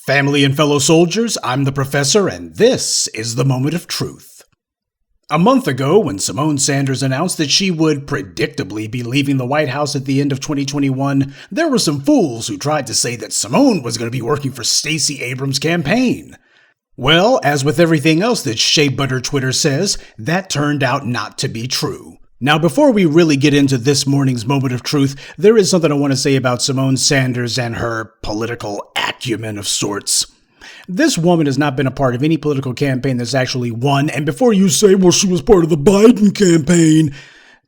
Family and fellow soldiers, I'm the Professor, and this is the Moment of Truth. A month ago, when Symone Sanders announced that she would predictably be leaving the White House at the end of 2021, there were some fools who tried to say that Symone was going to be working for Stacey Abrams' campaign. Well, as with everything else that Shea Butter Twitter says, that turned out not to be true. Now, before we really get into this morning's Moment of Truth, there is something I want to say about Symone Sanders and her political acumen of sorts. This woman has not been a part of any political campaign that's actually won, and before you say, well, she was part of the Biden campaign,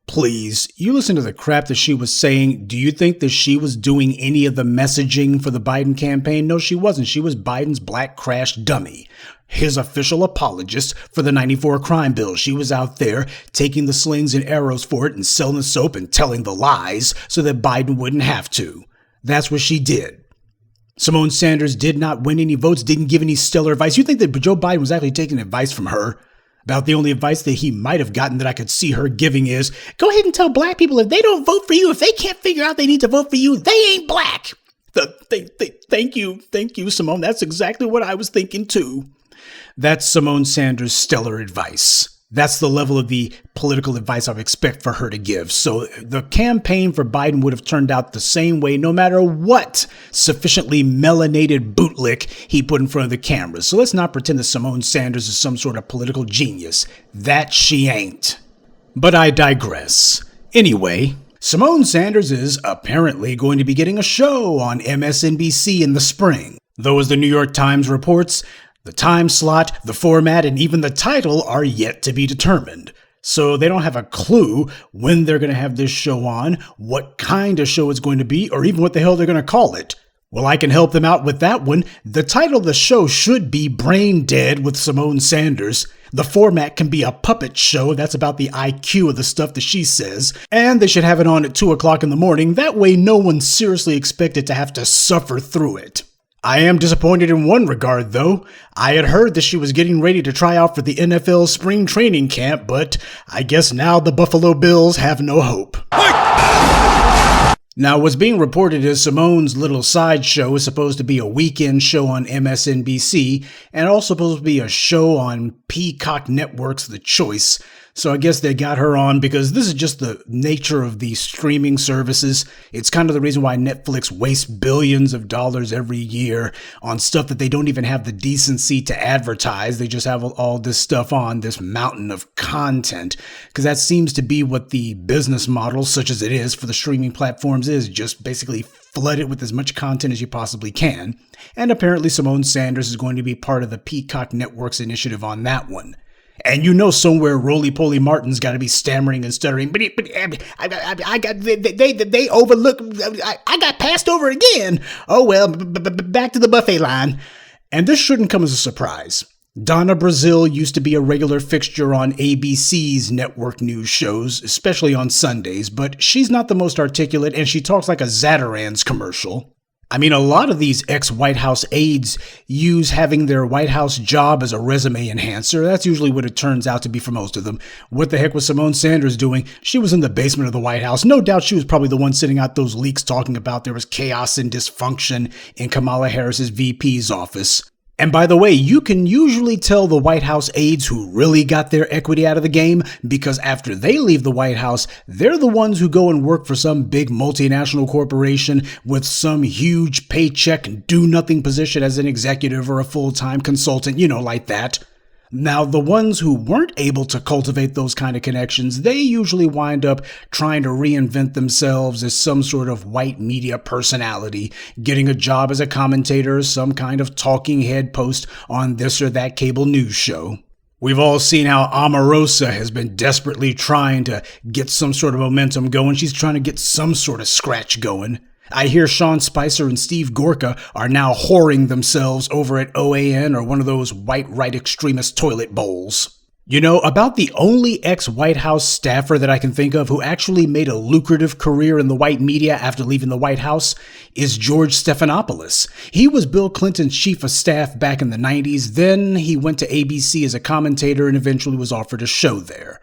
please, you listen to the crap that she was saying. Do you think that she was doing any of the messaging for the Biden campaign? No, she wasn't. She was Biden's black crash dummy, his official apologist for the 94 crime bill. She was out there taking the slings and arrows for it and selling the soap and telling the lies so that Biden wouldn't have to. That's what she did. Symone Sanders did not win any votes, didn't give any stellar advice. You think that Joe Biden was actually taking advice from her? About the only advice that he might have gotten that I could see her giving is, go ahead and tell black people if they don't vote for you, if they can't figure out they need to vote for you, they ain't black. Thank you, Symone. That's exactly what I was thinking too. That's Symone Sanders' stellar advice. That's the level of the political advice I would expect for her to give. So the campaign for Biden would have turned out the same way no matter what sufficiently melanated bootlick he put in front of the cameras. So let's not pretend that Symone Sanders is some sort of political genius. That she ain't. But I digress. Anyway, Symone Sanders is apparently going to be getting a show on MSNBC in the spring. Though, as the New York Times reports, the time slot, the format, and even the title are yet to be determined. So they don't have a clue when they're going to have this show on, what kind of show it's going to be, or even what the hell they're going to call it. Well, I can help them out with that one. The title of the show should be Brain Dead with Symone Sanders. The format can be a puppet show. That's about the IQ of the stuff that she says. And they should have it on at 2 o'clock in the morning. That way no one's seriously expected to have to suffer through it. I am disappointed in one regard, though. I had heard that she was getting ready to try out for the NFL spring training camp, but I guess now the Buffalo Bills have no hope. Now, what's being reported is Symone's little sideshow is supposed to be a weekend show on MSNBC and also supposed to be a show on Peacock Network's The Choice. So I guess they got her on because this is just the nature of the streaming services. It's kind of the reason why Netflix wastes billions of dollars every year on stuff that they don't even have the decency to advertise. They just have all this stuff on, this mountain of content, because that seems to be what the business model, such as it is for the streaming platforms, is. Just basically flood it with as much content as you possibly can. And apparently Symone Sanders is going to be part of the Peacock Network's initiative on that one. And you know somewhere Roly-Poly Martin's got to be stammering and stuttering. But I got they overlooked. I got passed over again. Oh well, back to the buffet line. And this shouldn't come as a surprise. Donna Brazile used to be a regular fixture on ABC's network news shows, especially on Sundays. But she's not the most articulate, and she talks like a Zatarans commercial. I mean, a lot of these ex-White House aides use having their White House job as a resume enhancer. That's usually what it turns out to be for most of them. What the heck was Symone Sanders doing? She was in the basement of the White House. No doubt she was probably the one sending out those leaks talking about there was chaos and dysfunction in Kamala Harris's VP's office. And by the way, you can usually tell the White House aides who really got their equity out of the game because after they leave the White House, they're the ones who go and work for some big multinational corporation with some huge paycheck and do-nothing position as an executive or a full-time consultant, like that. Now, the ones who weren't able to cultivate those kind of connections, they usually wind up trying to reinvent themselves as some sort of white media personality, getting a job as a commentator or some kind of talking head post on this or that cable news show. We've all seen how Omarosa has been desperately trying to get some sort of momentum going. She's trying to get some sort of scratch going. I hear Sean Spicer and Steve Gorka are now whoring themselves over at OAN or one of those white right extremist toilet bowls. About the only ex-White House staffer that I can think of who actually made a lucrative career in the white media after leaving the White House is George Stephanopoulos. He was Bill Clinton's chief of staff back in the 90s. Then he went to ABC as a commentator and eventually was offered a show there.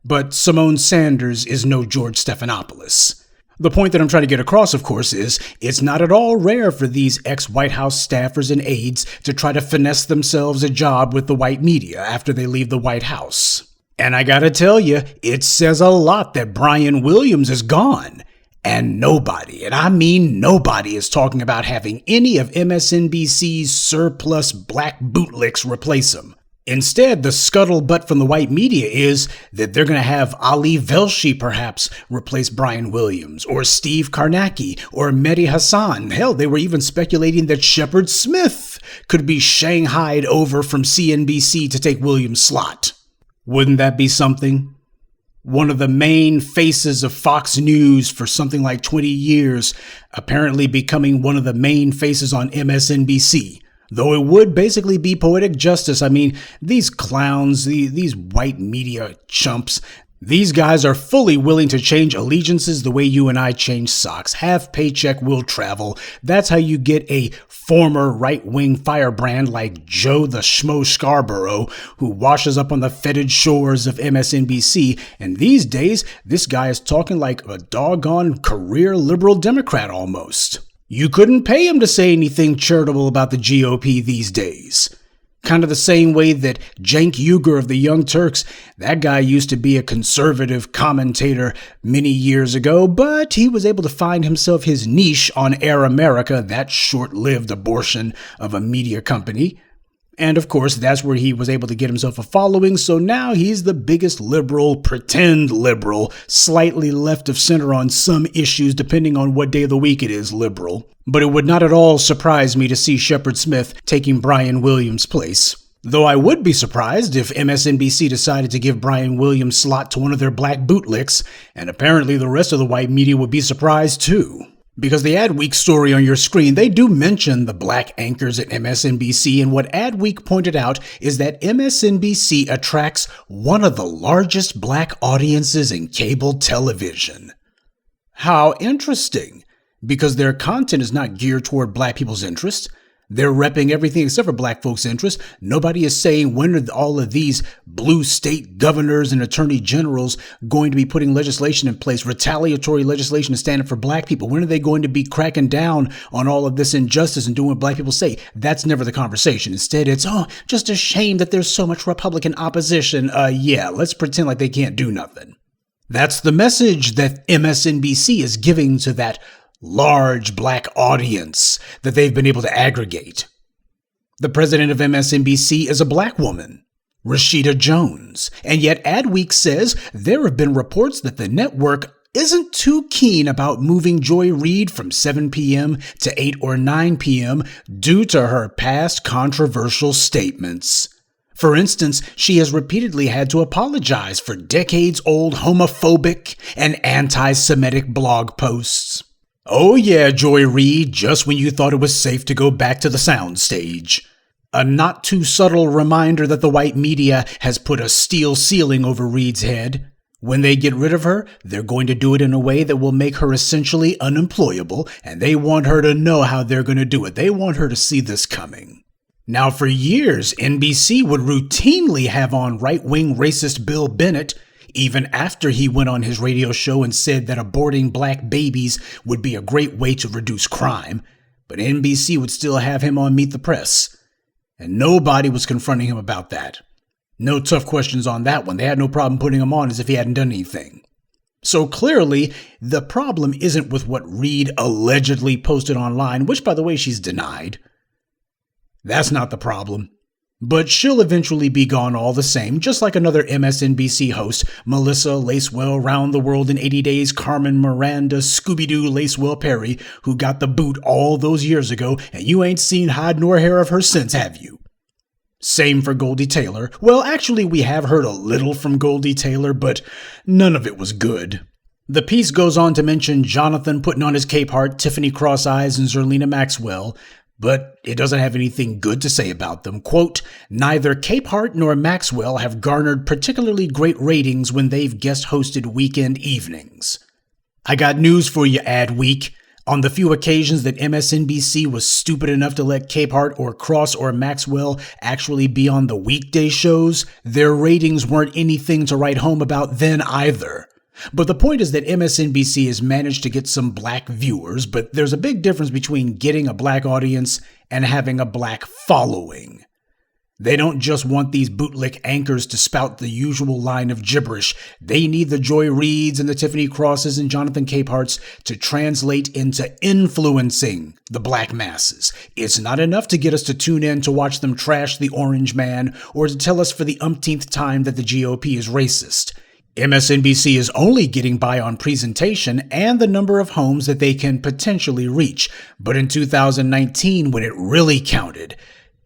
But Symone Sanders is no George Stephanopoulos. The point that I'm trying to get across, of course, is it's not at all rare for these ex-White House staffers and aides to try to finesse themselves a job with the white media after they leave the White House. And I gotta tell you, it says a lot that Brian Williams is gone. And nobody, and I mean nobody, is talking about having any of MSNBC's surplus black bootlicks replace him. Instead, the scuttlebutt from the white media is that they're going to have Ali Velshi perhaps replace Brian Williams, or Steve Karnacki, or Mehdi Hassan. Hell, they were even speculating that Shepard Smith could be shanghaied over from CNBC to take Williams' slot. Wouldn't that be something? One of the main faces of Fox News for something like 20 years, apparently becoming one of the main faces on MSNBC. Though it would basically be poetic justice. I mean, these clowns, these white media chumps, these guys are fully willing to change allegiances the way you and I change socks. Have paycheck will travel. That's how you get a former right-wing firebrand like Joe the Schmo Scarborough, who washes up on the fetid shores of MSNBC. And these days, this guy is talking like a doggone career liberal Democrat almost. You couldn't pay him to say anything charitable about the GOP these days. Kind of the same way that Cenk Uygur of the Young Turks, that guy used to be a conservative commentator many years ago, but he was able to find himself his niche on Air America, that short-lived abortion of a media company. And of course, that's where he was able to get himself a following, so now he's the biggest liberal, pretend liberal, slightly left of center on some issues depending on what day of the week it is liberal. But it would not at all surprise me to see Shepard Smith taking Brian Williams' place. Though I would be surprised if MSNBC decided to give Brian Williams' slot to one of their black bootlicks, and apparently the rest of the white media would be surprised too. Because the Adweek story on your screen, they do mention the black anchors at MSNBC, and what Adweek pointed out is that MSNBC attracts one of the largest black audiences in cable television. How interesting, because their content is not geared toward black people's interests. They're repping everything except for black folks' interests. Nobody is saying when are all of these blue state governors and attorney generals going to be putting legislation in place, retaliatory legislation to stand up for black people. When are they going to be cracking down on all of this injustice and doing what black people say? That's never the conversation. Instead, it's, just a shame that there's so much Republican opposition. Yeah, let's pretend like they can't do nothing. That's the message that MSNBC is giving to that large black audience that they've been able to aggregate. The president of MSNBC is a black woman, Rashida Jones, and yet Adweek says there have been reports that the network isn't too keen about moving Joy Reid from 7 p.m. to 8 or 9 p.m. due to her past controversial statements. For instance, she has repeatedly had to apologize for decades-old homophobic and anti-Semitic blog posts. Oh yeah, Joy Reid, just when you thought it was safe to go back to the soundstage. A not too subtle reminder that the white media has put a steel ceiling over Reid's head. When they get rid of her, they're going to do it in a way that will make her essentially unemployable, and they want her to know how they're going to do it. They want her to see this coming. Now, for years, NBC would routinely have on right-wing racist Bill Bennett, even after he went on his radio show and said that aborting black babies would be a great way to reduce crime. But NBC would still have him on Meet the Press. And nobody was confronting him about that. No tough questions on that one. They had no problem putting him on as if he hadn't done anything. So clearly, the problem isn't with what Reid allegedly posted online, which, by the way, she's denied. That's not the problem. But she'll eventually be gone all the same, just like another MSNBC host, Melissa Lacewell Round the World in 80 Days, Carmen Miranda, Scooby-Doo Lacewell Perry, who got the boot all those years ago, and you ain't seen hide nor hair of her since, have you? Same for Goldie Taylor. Well, actually, we have heard a little from Goldie Taylor, but none of it was good. The piece goes on to mention Jonathan putting on his cape heart, Tiffany Cross-Eyes, and Zerlina Maxwell, but it doesn't have anything good to say about them. Quote, neither Capehart nor Maxwell have garnered particularly great ratings when they've guest-hosted weekend evenings. I got news for you, Adweek. On the few occasions that MSNBC was stupid enough to let Capehart or Cross or Maxwell actually be on the weekday shows, their ratings weren't anything to write home about then either. But the point is that MSNBC has managed to get some black viewers, but there's a big difference between getting a black audience and having a black following. They don't just want these bootlick anchors to spout the usual line of gibberish. They need the Joy Reids and the Tiffany Crosses and Jonathan Capeharts to translate into influencing the black masses. It's not enough to get us to tune in to watch them trash the orange man or to tell us for the umpteenth time that the GOP is racist. MSNBC is only getting by on presentation and the number of homes that they can potentially reach. But in 2019, when it really counted,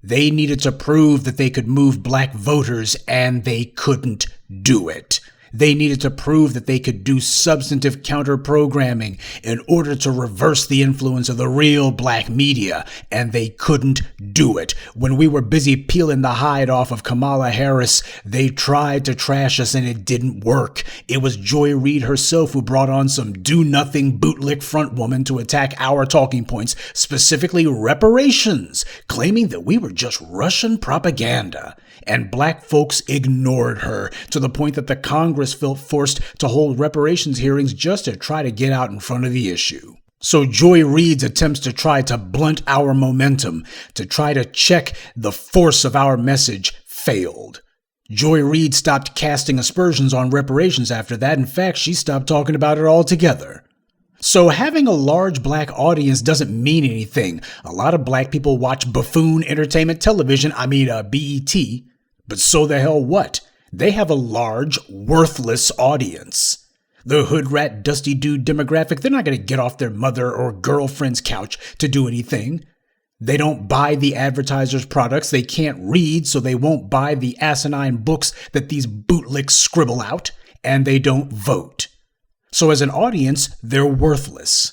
they needed to prove that they could move black voters, and they couldn't do it. They needed to prove that they could do substantive counter-programming in order to reverse the influence of the real black media, and they couldn't do it. When we were busy peeling the hide off of Kamala Harris, they tried to trash us, and it didn't work. It was Joy Reid herself who brought on some do-nothing bootlick front woman to attack our talking points, specifically reparations, claiming that we were just Russian propaganda. And black folks ignored her to the point that the Congress felt forced to hold reparations hearings just to try to get out in front of the issue. So Joy Reid's attempts to try to blunt our momentum, to try to check the force of our message, failed. Joy Reid stopped casting aspersions on reparations after that. In fact, she stopped talking about it altogether. So having a large black audience doesn't mean anything. A lot of black people watch buffoon entertainment television, BET. But so the hell what? They have a large, worthless audience. The hood rat, dusty dude demographic, they're not going to get off their mother or girlfriend's couch to do anything. They don't buy the advertisers' products. They can't read, so they won't buy the asinine books that these bootlicks scribble out. And they don't vote. So as an audience, they're worthless.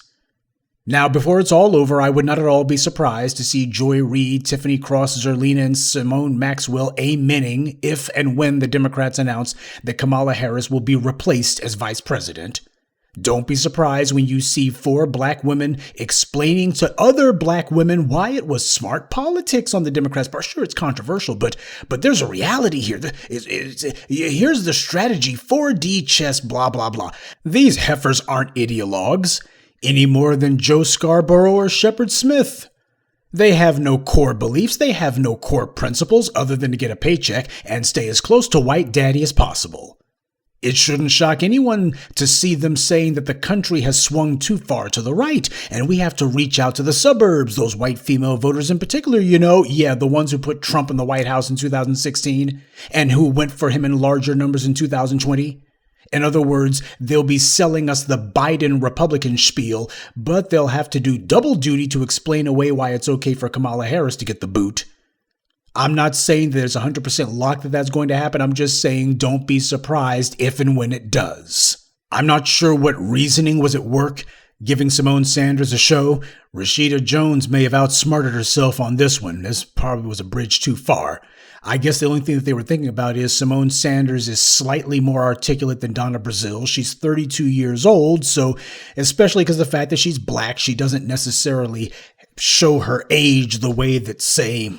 Now, before it's all over, I would not at all be surprised to see Joy Reid, Tiffany Cross, Zerlina, and Simone Maxwell amening if and when the Democrats announce that Kamala Harris will be replaced as vice president. Don't be surprised when you see 4 black women explaining to other black women why it was smart politics on the Democrats' part. Sure, it's controversial, but there's a reality here. Here's the strategy, 4D chess, blah, blah, blah. These heifers aren't ideologues any more than Joe Scarborough or Shepard Smith. They have no core beliefs. They have no core principles other than to get a paycheck and stay as close to white daddy as possible. It shouldn't shock anyone to see them saying that the country has swung too far to the right and we have to reach out to the suburbs, those white female voters in particular, the ones who put Trump in the White House in 2016 and who went for him in larger numbers in 2020. In other words, they'll be selling us the Biden Republican spiel, but they'll have to do double duty to explain away why it's okay for Kamala Harris to get the boot. I'm not saying that there's 100% lock that that's going to happen. I'm just saying don't be surprised if and when it does. I'm not sure what reasoning was at work giving Symone Sanders a show. Rashida Jones may have outsmarted herself on this one. This probably was a bridge too far. I guess the only thing that they were thinking about is Symone Sanders is slightly more articulate than Donna Brazile. She's 32 years old, so especially because of the fact that she's black, she doesn't necessarily show her age the way that, say,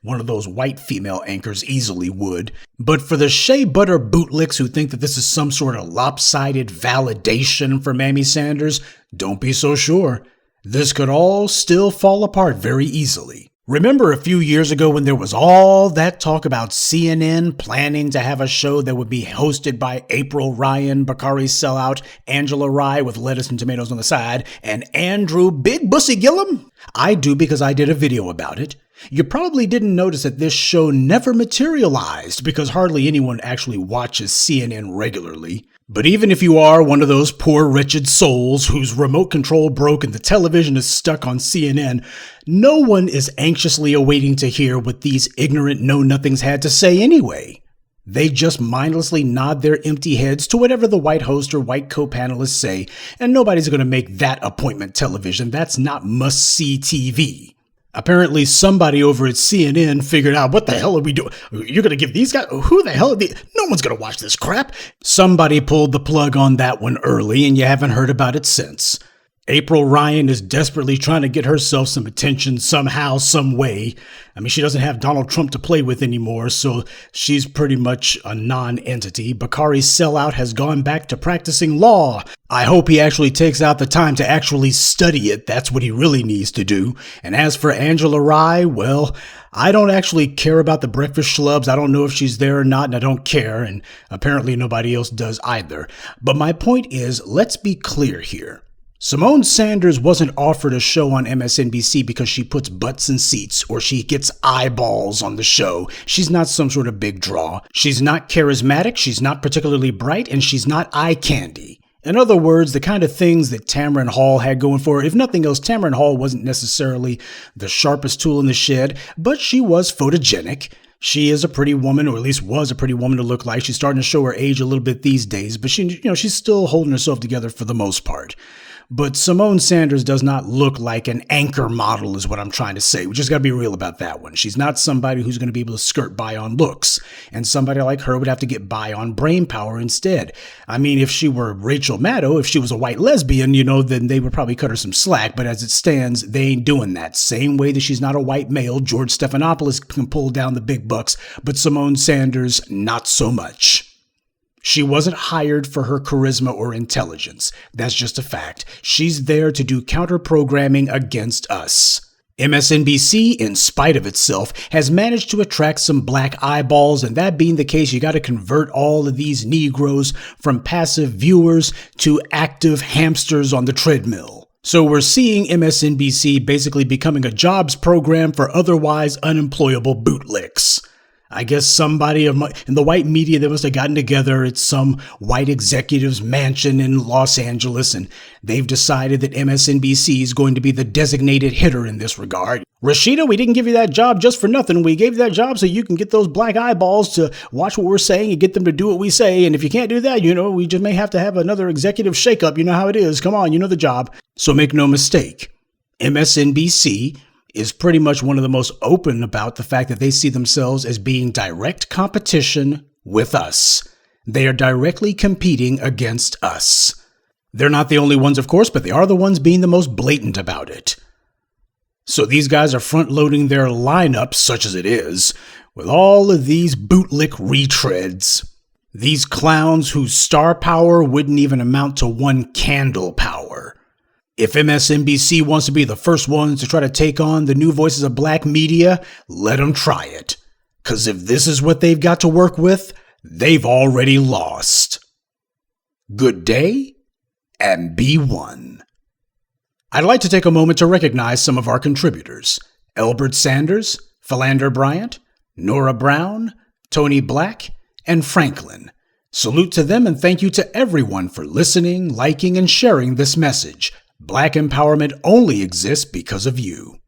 one of those white female anchors easily would. But for the shea butter bootlicks who think that this is some sort of lopsided validation for Mammy Sanders, don't be so sure. This could all still fall apart very easily. Remember a few years ago when there was all that talk about CNN planning to have a show that would be hosted by April Ryan, Bakari Sellout, Angela Rye with lettuce and tomatoes on the side, and Andrew Big Bussy Gillum? I do because I did a video about it. You probably didn't notice that this show never materialized because hardly anyone actually watches CNN regularly. But even if you are one of those poor wretched souls whose remote control broke and the television is stuck on CNN, no one is anxiously awaiting to hear what these ignorant know-nothings had to say anyway. They just mindlessly nod their empty heads to whatever the white host or white co-panelists say, and nobody's going to make that appointment television. That's not must-see TV. Apparently somebody over at CNN figured out, what the hell are we doing? You're going to give these guys, who the hell are these? No one's going to watch this crap. Somebody pulled the plug on that one early and you haven't heard about it since. April Ryan is desperately trying to get herself some attention somehow, some way. I mean, she doesn't have Donald Trump to play with anymore, so she's pretty much a non-entity. Bakari's sellout has gone back to practicing law. I hope he actually takes out the time to actually study it. That's what he really needs to do. And as for Angela Rye, well, I don't actually care about the breakfast schlubs. I don't know if she's there or not, and I don't care, and apparently nobody else does either. But my point is, let's be clear here. Symone Sanders wasn't offered a show on MSNBC because she puts butts in seats or she gets eyeballs on the show. She's not some sort of big draw. She's not charismatic, she's not particularly bright, and she's not eye candy. In other words, the kind of things that Tamron Hall had going for her. If nothing else, Tamron Hall wasn't necessarily the sharpest tool in the shed, but she was photogenic. She is a pretty woman, or at least was a pretty woman to look like. She's starting to show her age a little bit these days, but she's still holding herself together for the most part. But Symone Sanders does not look like an anchor model is what I'm trying to say. We just got to be real about that one. She's not somebody who's going to be able to skirt by on looks. And somebody like her would have to get by on brain power instead. I mean, if she were Rachel Maddow, if she was a white lesbian, then they would probably cut her some slack. But as it stands, they ain't doing that. Same way that she's not a white male. George Stephanopoulos can pull down the big bucks, but Symone Sanders, not so much. She wasn't hired for her charisma or intelligence. That's just a fact. She's there to do counter-programming against us. MSNBC, in spite of itself, has managed to attract some black eyeballs, and that being the case, you got to convert all of these Negroes from passive viewers to active hamsters on the treadmill. So we're seeing MSNBC basically becoming a jobs program for otherwise unemployable bootlicks. I guess somebody in the white media that must have gotten together at some white executive's mansion in Los Angeles, and they've decided that MSNBC is going to be the designated hitter in this regard. Rashida, we didn't give you that job just for nothing. We gave you that job so you can get those black eyeballs to watch what we're saying and get them to do what we say. And if you can't do that, we just may have to have another executive shakeup. You know how it is. Come on, you know the job. So make no mistake, MSNBC is pretty much one of the most open about the fact that they see themselves as being direct competition with us. They are directly competing against us. They're not the only ones, of course, but they are the ones being the most blatant about it. So these guys are front-loading their lineup, such as it is, with all of these bootlick retreads. These clowns whose star power wouldn't even amount to one candle power. If MSNBC wants to be the first ones to try to take on the new voices of black media, let them try it. 'Cause if this is what they've got to work with, they've already lost. Good day, and be one. I'd like to take a moment to recognize some of our contributors. Elbert Sanders, Philander Bryant, Nora Brown, Tony Black, and Franklin. Salute to them and thank you to everyone for listening, liking, and sharing this message. Black empowerment only exists because of you.